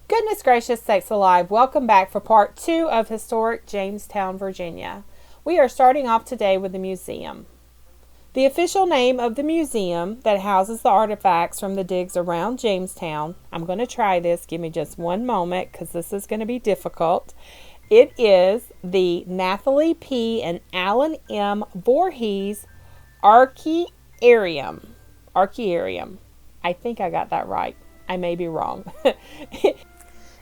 Goodness gracious sakes alive, welcome back for part 2 of historic Jamestowne, Virginia. We are starting off today with the museum. The official name of the museum that houses the artifacts from the digs around Jamestowne, I'm going to try this, give me just one moment because this is going to be difficult. It is the Nathalie P. and Alan M. Voorhees Archaearium. I think I got that right. I may be wrong.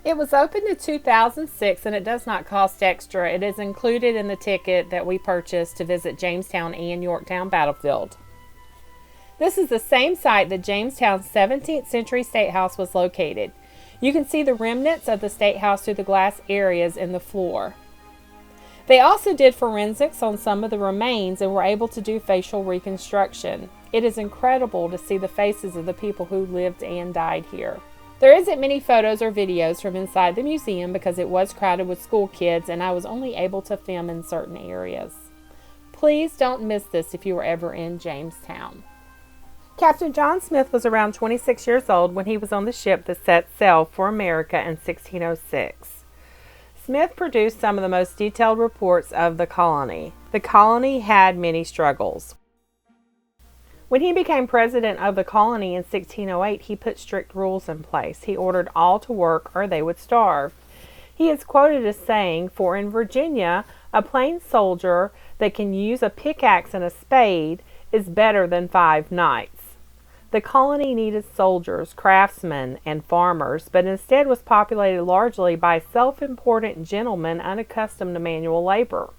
It was opened in 2006 and it does not cost extra. It is included in the ticket that we purchased to visit Jamestown and Yorktown Battlefield. This is the same site that Jamestowne's 17th century State House was located. You can see the remnants of the State House through the glass areas in the floor. They also did forensics on some of the remains and were able to do facial reconstruction. It is incredible to see the faces of the people who lived and died here. There isn't many photos or videos from inside the museum because it was crowded with school kids and I was only able to film in certain areas. Please don't miss this if you were ever in Jamestown. Captain John Smith was around 26 years old when he was on the ship that set sail for America in 1606. Smith produced some of the most detailed reports of the colony. The colony had many struggles. When he became president of the colony in 1608, he put strict rules in place. He ordered all to work or they would starve. He is quoted as saying, "For in Virginia, a plain soldier that can use a pickaxe and a spade is better than 5 knights." The colony needed soldiers, craftsmen, and farmers, but instead was populated largely by self-important gentlemen unaccustomed to manual labor.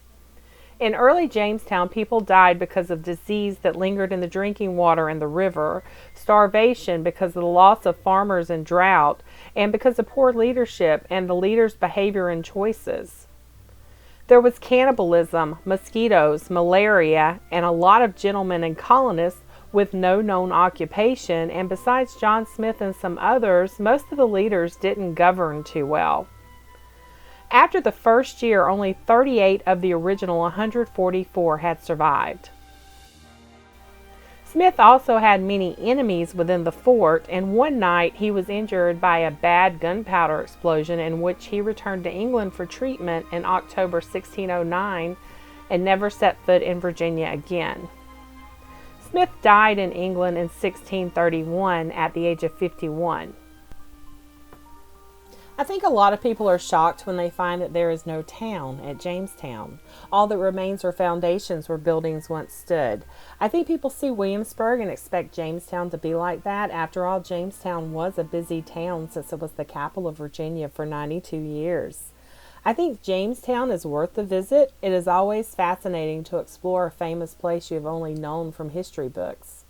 In early Jamestown, people died because of disease that lingered in the drinking water in the river, starvation because of the loss of farmers and drought, and because of poor leadership and the leaders' behavior and choices. There was cannibalism, mosquitoes, malaria, and a lot of gentlemen and colonists with no known occupation, and besides John Smith and some others, most of the leaders didn't govern too well. After the first year, only 38 of the original 144 had survived. Smith also had many enemies within the fort, and one night he was injured by a bad gunpowder explosion in which he returned to England for treatment in October 1609 and never set foot in Virginia again. Smith died in England in 1631 at the age of 51. I think a lot of people are shocked when they find that there is no town at Jamestown. All that remains are foundations where buildings once stood. I think people see Williamsburg and expect Jamestown to be like that. After all, Jamestown was a busy town since it was the capital of Virginia for 92 years. I think Jamestown is worth the visit. It is always fascinating to explore a famous place you have only known from history books.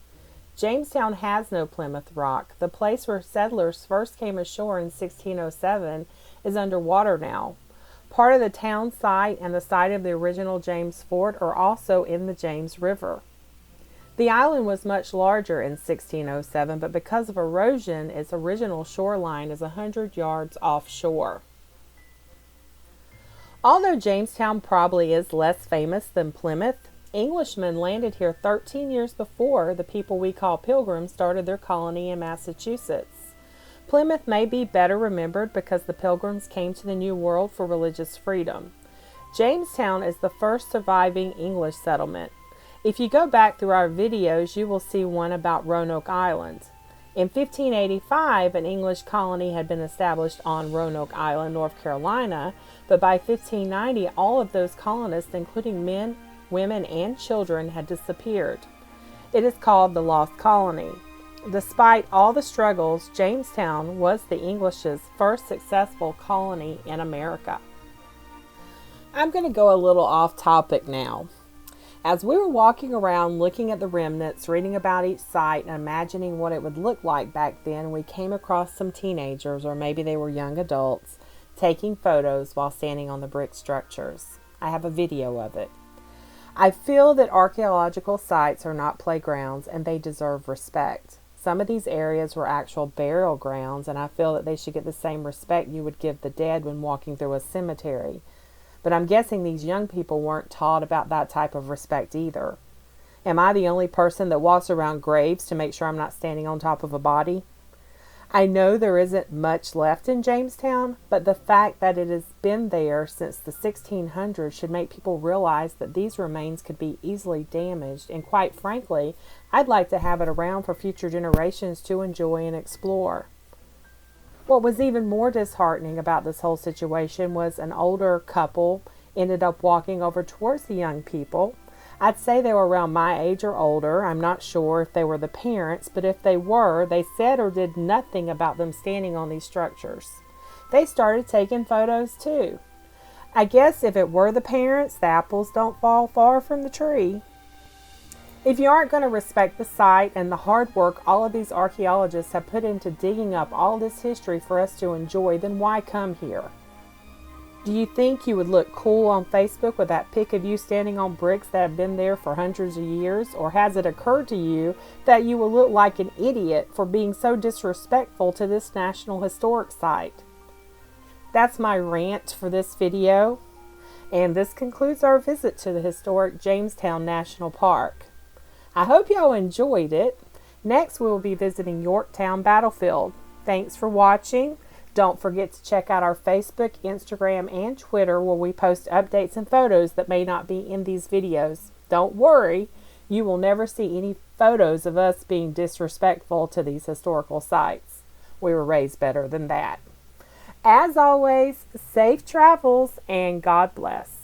Jamestown has no Plymouth Rock. The place where settlers first came ashore in 1607 is underwater now. Part of the town site and the site of the original James Fort are also in the James River. The island was much larger in 1607, but because of erosion, its original shoreline is 100 yards offshore. Although Jamestown probably is less famous than Plymouth, Englishmen landed here 13 years before the people we call Pilgrims started their colony in Massachusetts. Plymouth may be better remembered because the Pilgrims came to the New World for religious freedom. Jamestown is the first surviving English settlement. If you go back through our videos, you will see one about Roanoke Island. In 1585, an English colony had been established on Roanoke Island, North Carolina, but by 1590, all of those colonists, including men, women, and children, had disappeared. It is called the Lost Colony. Despite all the struggles, Jamestown was the English's first successful colony in America. I'm going to go a little off topic now. As we were walking around looking at the remnants, reading about each site, and imagining what it would look like back then, we came across some teenagers, or maybe they were young adults, taking photos while standing on the brick structures. I have a video of it. I feel that archaeological sites are not playgrounds and they deserve respect. Some of these areas were actual burial grounds, and I feel that they should get the same respect you would give the dead when walking through a cemetery. But I'm guessing these young people weren't taught about that type of respect either. Am I the only person that walks around graves to make sure I'm not standing on top of a body? I know there isn't much left in Jamestown, but the fact that it has been there since the 1600s should make people realize that these remains could be easily damaged, and quite frankly, I'd like to have it around for future generations to enjoy and explore. What was even more disheartening about this whole situation was an older couple ended up walking over towards the young people. I'd say they were around my age or older. I'm not sure if they were the parents, but if they were, they said or did nothing about them standing on these structures. They started taking photos too. I guess if it were the parents, the apples don't fall far from the tree. If you aren't going to respect the site and the hard work all of these archaeologists have put into digging up all this history for us to enjoy, then why come here? Do you think you would look cool on Facebook with that pic of you standing on bricks that have been there for hundreds of years? Or has it occurred to you that you will look like an idiot for being so disrespectful to this National Historic Site? That's my rant for this video. And this concludes our visit to the historic Jamestowne National Park. I hope y'all enjoyed it. Next, we will be visiting Yorktown Battlefield. Thanks for watching. Don't forget to check out our Facebook, Instagram, and Twitter where we post updates and photos that may not be in these videos. Don't worry, you will never see any photos of us being disrespectful to these historical sites. We were raised better than that. As always, safe travels and God bless.